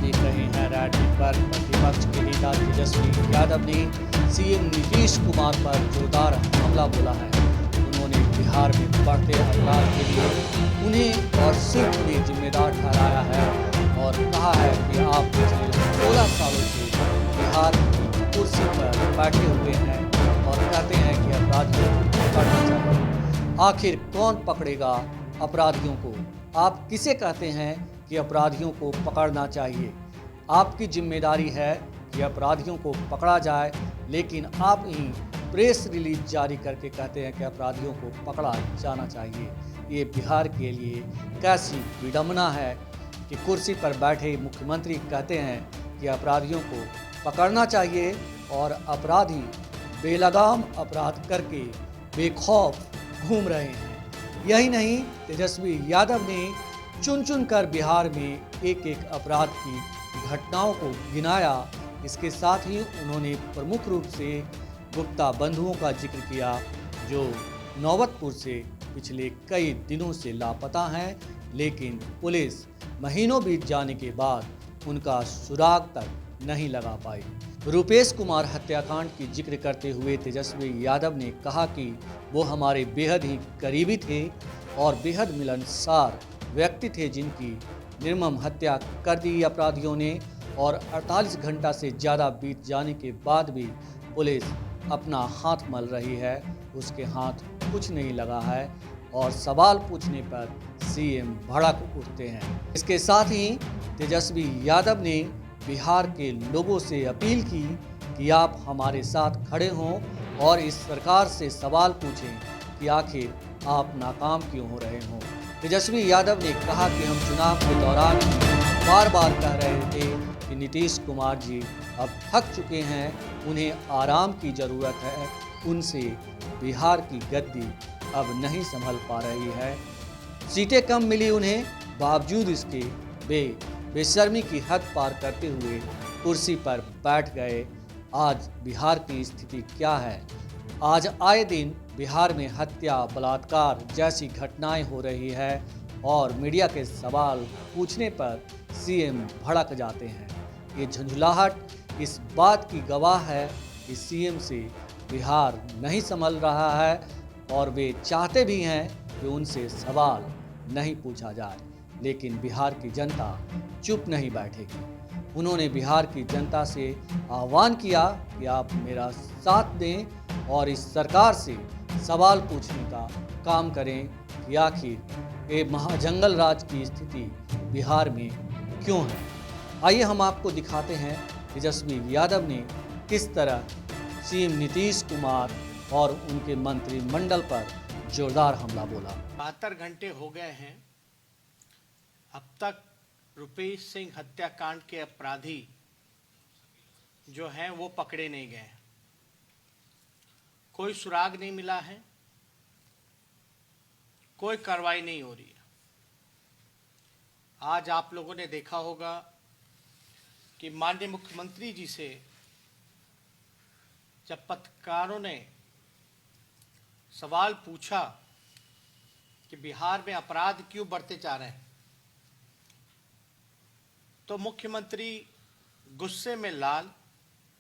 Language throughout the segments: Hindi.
देख रहे हैं रेड नेटवर्क। प्रतिपक्ष के नेता तेजस्वी यादव ने सीएम नीतीश कुमार पर जोरदार हमला बोला है। उन्होंने बिहार में बढ़ते अपराध के लिए उन्हें और सिर्फ उन्हें जिम्मेदार ठहराया है और कहा है कि आप पिछले 16 सालों से बिहार की कुर्सी पर बैठे हुए हैं और कहते हैं कि अपराधियों को पकड़ना चाहिए। आखिर कौन पकड़ेगा अपराधियों को? आप किसे कहते हैं कि अपराधियों को पकड़ना चाहिए? आपकी जिम्मेदारी है कि अपराधियों को पकड़ा जाए, लेकिन आप ही प्रेस रिलीज जारी करके कहते हैं कि अपराधियों को पकड़ा जाना चाहिए। ये बिहार के लिए कैसी विडंबना है कि कुर्सी पर बैठे मुख्यमंत्री कहते हैं कि अपराधियों को पकड़ना चाहिए और अपराधी बेलगाम अपराध करके बेखौफ घूम रहे हैं। यही नहीं, तेजस्वी यादव ने चुन चुन कर बिहार में एक एक अपराध की घटनाओं को गिनाया। इसके साथ ही उन्होंने प्रमुख रूप से गुप्ता बंधुओं का जिक्र किया, जो नौबतपुर से पिछले कई दिनों से लापता हैं, लेकिन पुलिस महीनों बीत जाने के बाद उनका सुराग तक नहीं लगा पाई। रुपेश कुमार हत्याकांड की जिक्र करते हुए तेजस्वी यादव ने कहा कि वो हमारे बेहद ही करीबी थे और बेहद मिलनसार व्यक्ति थे, जिनकी निर्मम हत्या कर दी अपराधियों ने, और 48 घंटा से ज़्यादा बीत जाने के बाद भी पुलिस अपना हाथ मल रही है, उसके हाथ कुछ नहीं लगा है और सवाल पूछने पर सीएम भड़क उठते हैं। इसके साथ ही तेजस्वी यादव ने बिहार के लोगों से अपील की कि आप हमारे साथ खड़े हों और इस सरकार से सवाल पूछें कि आखिर आप नाकाम क्यों हो रहे हों। तेजस्वी यादव ने कहा कि हम चुनाव के दौरान बार बार कह रहे थे कि नीतीश कुमार जी अब थक चुके हैं, उन्हें आराम की ज़रूरत है, उनसे बिहार की गद्दी अब नहीं संभल पा रही है। सीटें कम मिली उन्हें, बावजूद इसके बेशर्मी की हद पार करते हुए कुर्सी पर बैठ गए। आज बिहार की स्थिति क्या है? आज आए दिन बिहार में हत्या, बलात्कार जैसी घटनाएं हो रही है और मीडिया के सवाल पूछने पर सीएम भड़क जाते हैं। ये झंझुलाहट इस बात की गवाह है कि सीएम से बिहार नहीं संभल रहा है और वे चाहते भी हैं कि उनसे सवाल नहीं पूछा जाए, लेकिन बिहार की जनता चुप नहीं बैठेगी। उन्होंने बिहार की जनता से आह्वान किया कि आप मेरा साथ दें और इस सरकार से सवाल पूछने का काम करें कि आखिर ये महाजंगल राज की स्थिति बिहार में क्यों है। आइए हम आपको दिखाते हैं तेजस्वी यादव ने किस तरह सीएम नीतीश कुमार और उनके मंत्रिमंडल पर जोरदार हमला बोला। 72 घंटे हो गए हैं, अब तक रुपेश सिंह हत्याकांड के अपराधी जो हैं वो पकड़े नहीं गए, कोई सुराग नहीं मिला है, कोई कार्रवाई नहीं हो रही है। आज आप लोगों ने देखा होगा कि माननीय मुख्यमंत्री जी से जब पत्रकारों ने सवाल पूछा कि बिहार में अपराध क्यों बढ़ते जा रहे हैं, तो मुख्यमंत्री गुस्से में लाल,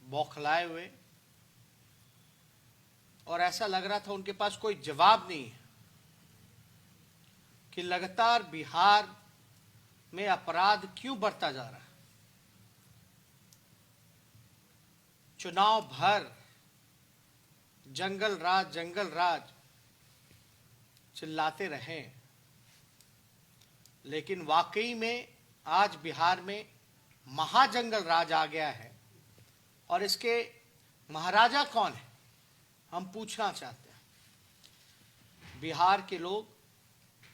बौखलाए हुए, और ऐसा लग रहा था उनके पास कोई जवाब नहीं है कि लगातार बिहार में अपराध क्यों बढ़ता जा रहा है। चुनाव भर जंगल राज चिल्लाते रहे, लेकिन वाकई में आज बिहार में महाजंगल राज आ गया है। और इसके महाराजा कौन है, हम पूछना चाहते हैं। बिहार के लोग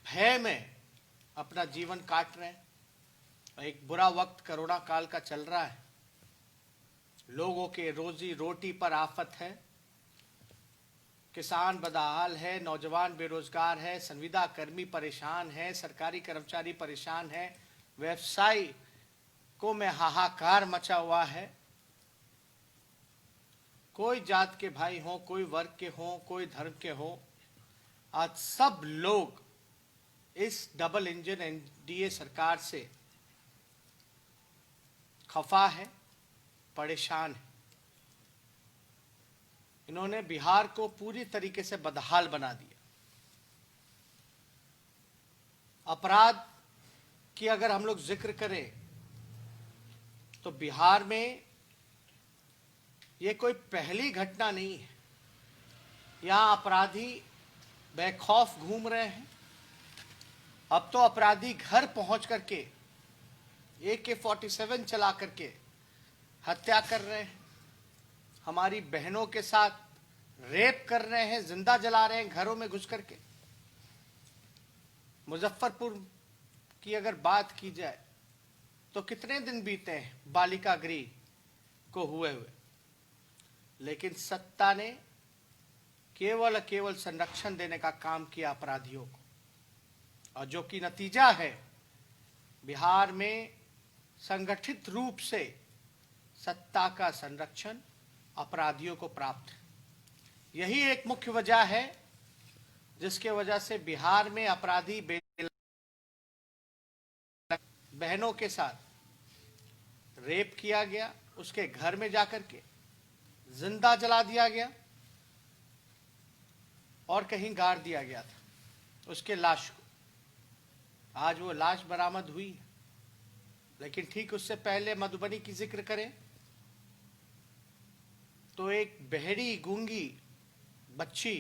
भय में अपना जीवन काट रहे हैं। एक बुरा वक्त कोरोना काल का चल रहा है, लोगों के रोजी रोटी पर आफत है, किसान बदहाल है, नौजवान बेरोजगार है, संविदा कर्मी परेशान है, सरकारी कर्मचारी परेशान है, व्यवसाय को में हाहाकार मचा हुआ है। कोई जात के भाई हो, कोई वर्ग के हो, कोई धर्म के हो, आज सब लोग इस डबल इंजन एनडीए सरकार से खफा है, परेशान है। इन्होंने बिहार को पूरी तरीके से बदहाल बना दिया। अपराध की अगर हम लोग जिक्र करें तो बिहार में ये कोई पहली घटना नहीं है। यहाँ अपराधी बेखौफ घूम रहे हैं। अब तो अपराधी घर पहुंच करके AK-47 चला करके हत्या कर रहे हैं, हमारी बहनों के साथ रेप कर रहे हैं, जिंदा जला रहे हैं घरों में घुस करके। मुजफ्फरपुर की अगर बात की जाए तो कितने दिन बीते हैं बालिका गृह को हुए, लेकिन सत्ता ने केवल संरक्षण देने का काम किया अपराधियों को, और जो कि नतीजा है बिहार में संगठित रूप से सत्ता का संरक्षण अपराधियों को प्राप्त है। यही एक मुख्य वजह है जिसके वजह से बिहार में अपराधी बहनों के साथ रेप किया गया, उसके घर में जाकर के जिंदा जला दिया गया और कहीं गाड़ दिया गया था उसके लाश को। आज वो लाश बरामद हुई, लेकिन ठीक उससे पहले मधुबनी की जिक्र करें तो एक बहरी गूंगी बच्ची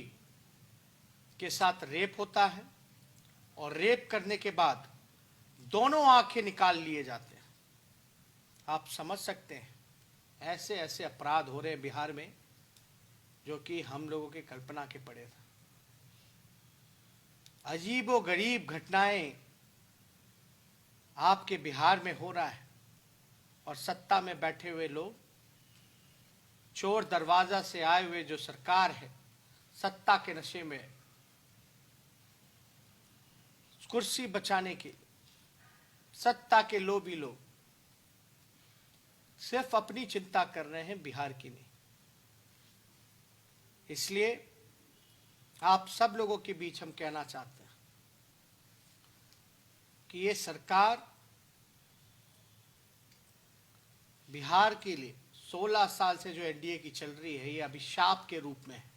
के साथ रेप होता है और रेप करने के बाद दोनों आंखें निकाल लिए जाते हैं। आप समझ सकते हैं ऐसे ऐसे अपराध हो रहे हैं बिहार में जो कि हम लोगों के कल्पना के परे था। अजीबो गरीब घटनाएं आपके बिहार में हो रहा है और सत्ता में बैठे हुए लोग, चोर दरवाजा से आए हुए जो सरकार है, सत्ता के नशे में कुर्सी बचाने के सत्ता के लोभी लोग सिर्फ अपनी चिंता कर रहे हैं, बिहार की नहीं। इसलिए आप सब लोगों के बीच हम कहना चाहते हैं कि ये सरकार बिहार के लिए 16 साल से जो एनडीए की चल रही है, ये अभिशाप के रूप में है।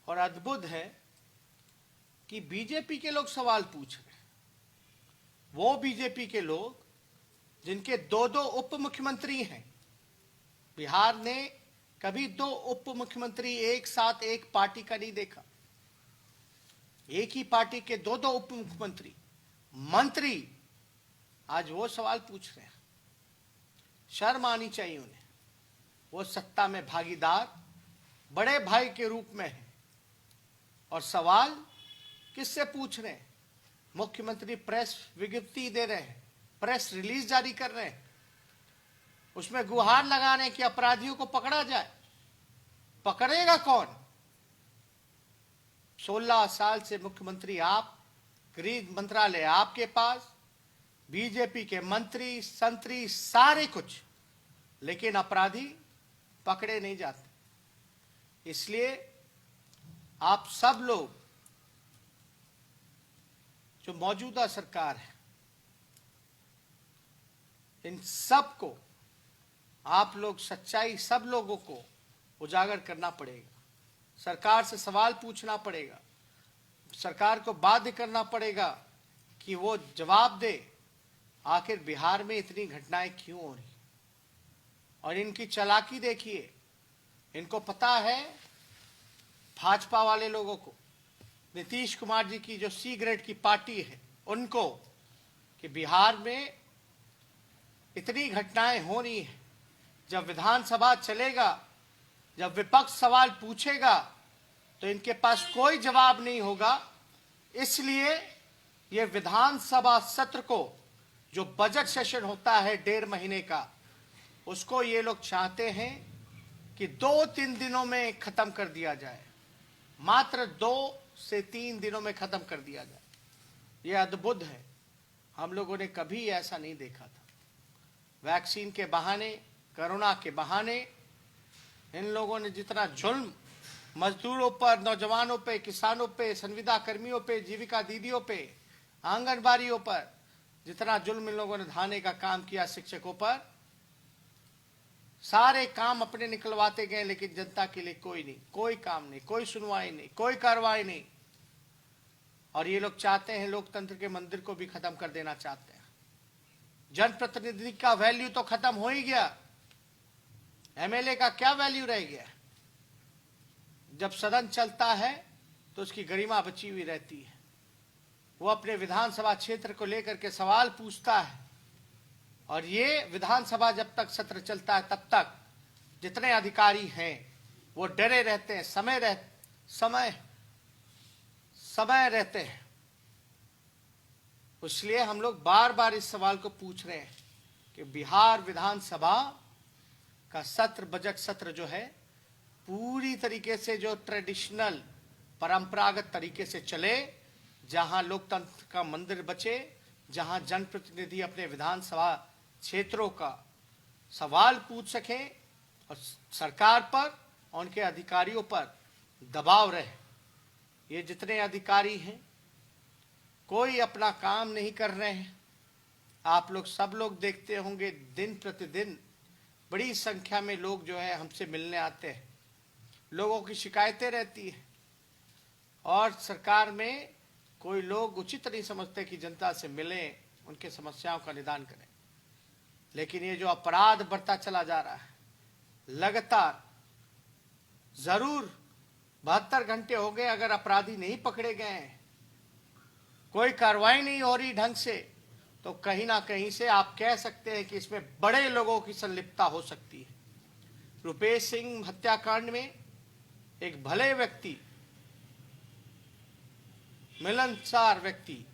और अद्भुत है कि बीजेपी के लोग सवाल पूछ रहे हैं, वो बीजेपी के लोग जिनके दो उप मुख्यमंत्री हैं। बिहार ने कभी 2 उप मुख्यमंत्री एक साथ एक पार्टी का नहीं देखा। एक ही पार्टी के 2 उप मुख्यमंत्री मंत्री आज वो सवाल पूछ रहे हैं। शर्म आनी चाहिए उन्हें। वो सत्ता में भागीदार बड़े भाई के रूप में है और सवाल किससे पूछ रहे हैं? मुख्यमंत्री प्रेस विज्ञप्ति दे रहे हैं, प्रेस रिलीज जारी कर रहे हैं, उसमें गुहार लगा रहे हैं कि अपराधियों को पकड़ा जाए। पकड़ेगा कौन? 16 साल से मुख्यमंत्री आप, गृह मंत्रालय आपके पास, बीजेपी के मंत्री संतरी सारे कुछ, लेकिन अपराधी पकड़े नहीं जाते। इसलिए आप सब लोग, जो मौजूदा सरकार है, इन सब को आप लोग सच्चाई सब लोगों को उजागर करना पड़ेगा। सरकार से सवाल पूछना पड़ेगा, सरकार को बाध्य करना पड़ेगा कि वो जवाब दे आखिर बिहार में इतनी घटनाएं क्यों हो रही। और इनकी चालाकी देखिए, इनको पता है भाजपा वाले लोगों को, नीतीश कुमार जी की जो सी ग्रेड की पार्टी है उनको, कि बिहार में इतनी घटनाएं हो रही हैं। जब विधानसभा चलेगा, जब विपक्ष सवाल पूछेगा तो इनके पास कोई जवाब नहीं होगा। इसलिए ये विधानसभा सत्र को, जो बजट सेशन होता है 1.5 महीने का, उसको ये लोग चाहते हैं कि 2-3 दिनों में खत्म कर दिया जाए। मात्र 2 से 3 दिनों में खत्म कर दिया जाए। ये अद्भुत है, हम लोगों ने कभी ऐसा नहीं देखा था। वैक्सीन के बहाने, कोरोना के बहाने इन लोगों ने जितना जुल्म मजदूरों पर, नौजवानों पे, किसानों पे, संविदा कर्मियों पे, जीविका दीदियों पे, आंगनबाड़ियों पर, जितना जुल्म इन लोगों ने ढाने का काम किया शिक्षकों पर, सारे काम अपने निकलवाते गए, लेकिन जनता के लिए कोई नहीं, कोई काम नहीं, कोई सुनवाई नहीं, कोई कार्रवाई नहीं। और ये लोग चाहते हैं लोकतंत्र के मंदिर को भी खत्म कर देना चाहते हैं। जनप्रतिनिधि का वैल्यू तो खत्म हो ही गया, एमएलए का क्या वैल्यू रह गया? जब सदन चलता है तो उसकी गरिमा बची हुई रहती है। वो अपने विधानसभा क्षेत्र को लेकर के सवाल पूछता है, और ये विधानसभा जब तक सत्र चलता है तब तक जितने अधिकारी हैं वो डरे रहते हैं, समय रहते हैं। इसलिए हम लोग बार बार इस सवाल को पूछ रहे हैं कि बिहार विधानसभा का सत्र, बजट सत्र जो है, पूरी तरीके से जो ट्रेडिशनल परंपरागत तरीके से चले, जहां लोकतंत्र का मंदिर बचे, जहां जनप्रतिनिधि अपने विधानसभा क्षेत्रों का सवाल पूछ सके और सरकार पर और उनके अधिकारियों पर दबाव रहे। ये जितने अधिकारी हैं कोई अपना काम नहीं कर रहे हैं। आप लोग सब लोग देखते होंगे, दिन प्रतिदिन बड़ी संख्या में लोग जो है हमसे मिलने आते हैं, लोगों की शिकायतें रहती है, और सरकार में कोई लोग उचित नहीं समझते कि जनता से मिलें, उनके समस्याओं का निदान करें। लेकिन ये जो अपराध बढ़ता चला जा रहा है लगातार, जरूर 72 घंटे हो गए, अगर अपराधी नहीं पकड़े गए हैं, कोई कार्रवाई नहीं हो रही ढंग से, तो कहीं ना कहीं से आप कह सकते हैं कि इसमें बड़े लोगों की संलिप्तता हो सकती है। रुपेश सिंह हत्याकांड में एक भले व्यक्ति, मिलनसार व्यक्ति,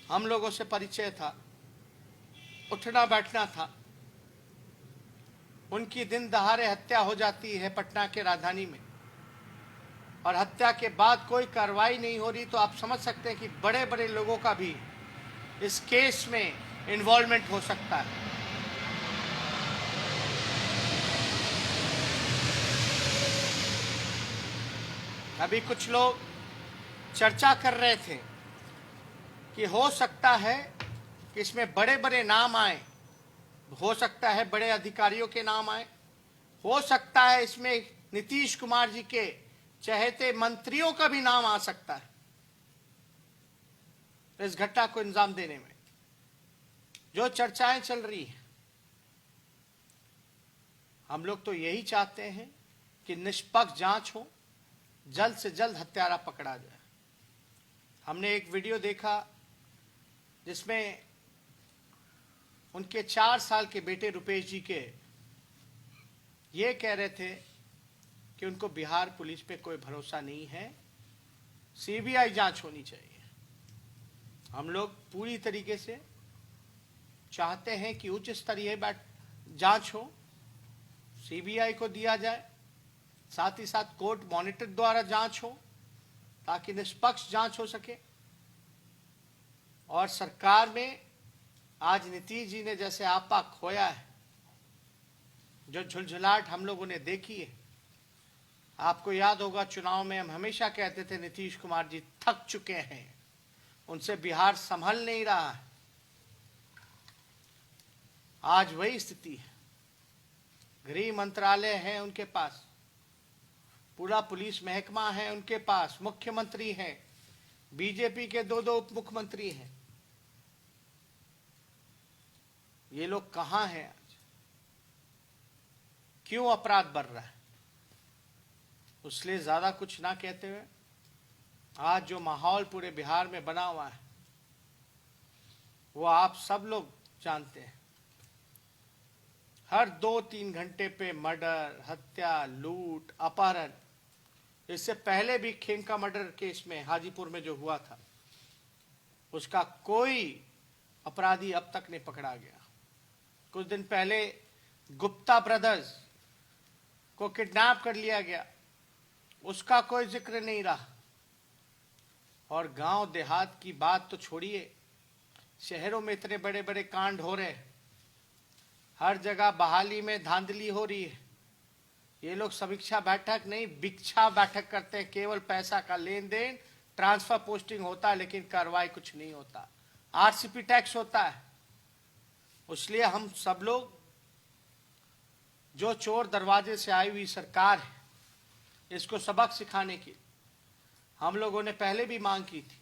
हम लोगों से परिचय था, उठना बैठना था, उनकी दिन दहाड़े हत्या हो जाती है पटना के राजधानी में, और हत्या के बाद कोई कार्रवाई नहीं हो रही, तो आप समझ सकते हैं कि बड़े बड़े लोगों का भी इस केस में इन्वॉल्वमेंट हो सकता है। अभी कुछ लोग चर्चा कर रहे थे कि हो सकता है कि इसमें बड़े बड़े नाम आए, हो सकता है बड़े अधिकारियों के नाम आए, हो सकता है इसमें नीतीश कुमार जी के चहेते मंत्रियों का भी नाम आ सकता है इस घटना को अंजाम देने में। जो चर्चाएं चल रही हैं, हम लोग तो यही चाहते हैं कि निष्पक्ष जांच हो, जल्द से जल्द हत्यारा पकड़ा जाए। हमने एक वीडियो देखा जिसमें उनके 4 साल के बेटे रुपेश जी के ये कह रहे थे कि उनको बिहार पुलिस पे कोई भरोसा नहीं है, सीबीआई जांच होनी चाहिए। हम लोग पूरी तरीके से चाहते हैं कि उच्च स्तरीय जांच हो, सीबीआई को दिया जाए, साथ ही साथ कोर्ट मॉनिटर द्वारा जांच हो, ताकि निष्पक्ष जांच हो सके। और सरकार में आज नीतीश जी ने जैसे आपा खोया है, जो झुलझुलाहट हम लोगों ने देखी है, आपको याद होगा चुनाव में हम हमेशा कहते थे नीतीश कुमार जी थक चुके हैं, उनसे बिहार संभल नहीं रहा है। आज वही स्थिति है। गृह मंत्रालय है उनके पास, पूरा पुलिस महकमा है उनके पास, मुख्यमंत्री हैं, बीजेपी के 2 उप मुख्यमंत्री हैं। ये लोग कहां हैं आज? क्यों अपराध बढ़ रहा है? इसलिए ज्यादा कुछ ना कहते हुए, आज जो माहौल पूरे बिहार में बना हुआ है वो आप सब लोग जानते हैं। हर 2-3 घंटे पे मर्डर, हत्या, लूट, अपहरण। इससे पहले भी खेमका मर्डर केस में हाजीपुर में जो हुआ था, उसका कोई अपराधी अब तक नहीं पकड़ा गया। कुछ दिन पहले गुप्ता ब्रदर्स को किडनैप कर लिया गया, उसका कोई जिक्र नहीं रहा। और गांव देहात की बात तो छोड़िए, शहरों में इतने बड़े बड़े कांड हो रहे हैं, हर जगह बहाली में धांधली हो रही है। ये लोग समीक्षा बैठक नहीं, भिक्षा बैठक करते हैं, केवल पैसा का लेन देन, ट्रांसफर पोस्टिंग होता है, लेकिन कार्रवाई कुछ नहीं होता। आरसीपी टैक्स होता है। इसलिए हम सब लोग, जो चोर दरवाजे से आई हुई सरकार है, इसको सबक सिखाने की हम लोगों ने पहले भी मांग की थी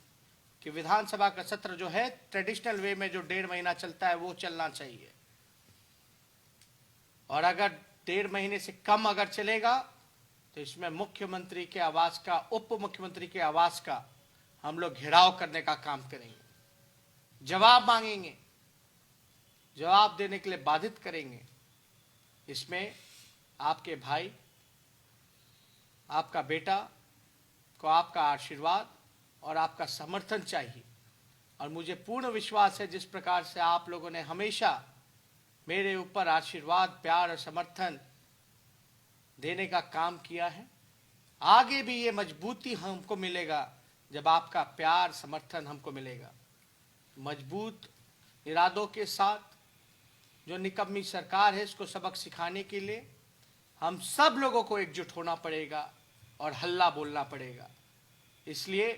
कि विधानसभा का सत्र जो है ट्रेडिशनल वे में जो 1.5 महीना चलता है वो चलना चाहिए, और अगर 1.5 महीने से कम अगर चलेगा तो इसमें मुख्यमंत्री के आवास का, उप मुख्यमंत्री के आवास का हम लोग घेराव करने का काम करेंगे, जवाब मांगेंगे, जवाब देने के लिए बाधित करेंगे। इसमें आपके भाई, आपका बेटा को आपका आशीर्वाद और आपका समर्थन चाहिए। और मुझे पूर्ण विश्वास है जिस प्रकार से आप लोगों ने हमेशा मेरे ऊपर आशीर्वाद, प्यार और समर्थन देने का काम किया है, आगे भी ये मजबूती हमको मिलेगा जब आपका प्यार, समर्थन हमको मिलेगा। मजबूत इरादों के साथ जो निकम्मी सरकार है, इसको सबक सिखाने के लिए हम सब लोगों को एकजुट होना पड़ेगा और हल्ला बोलना पड़ेगा। इसलिए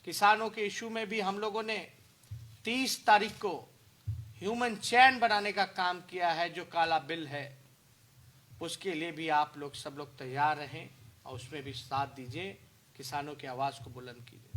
किसानों के इशू में भी हम लोगों ने 30 तारीख को ह्यूमन चैन बनाने का काम किया है। जो काला बिल है उसके लिए भी आप लोग सब लोग तैयार रहें और उसमें भी साथ दीजिए, किसानों की आवाज़ को बुलंद कीजिए।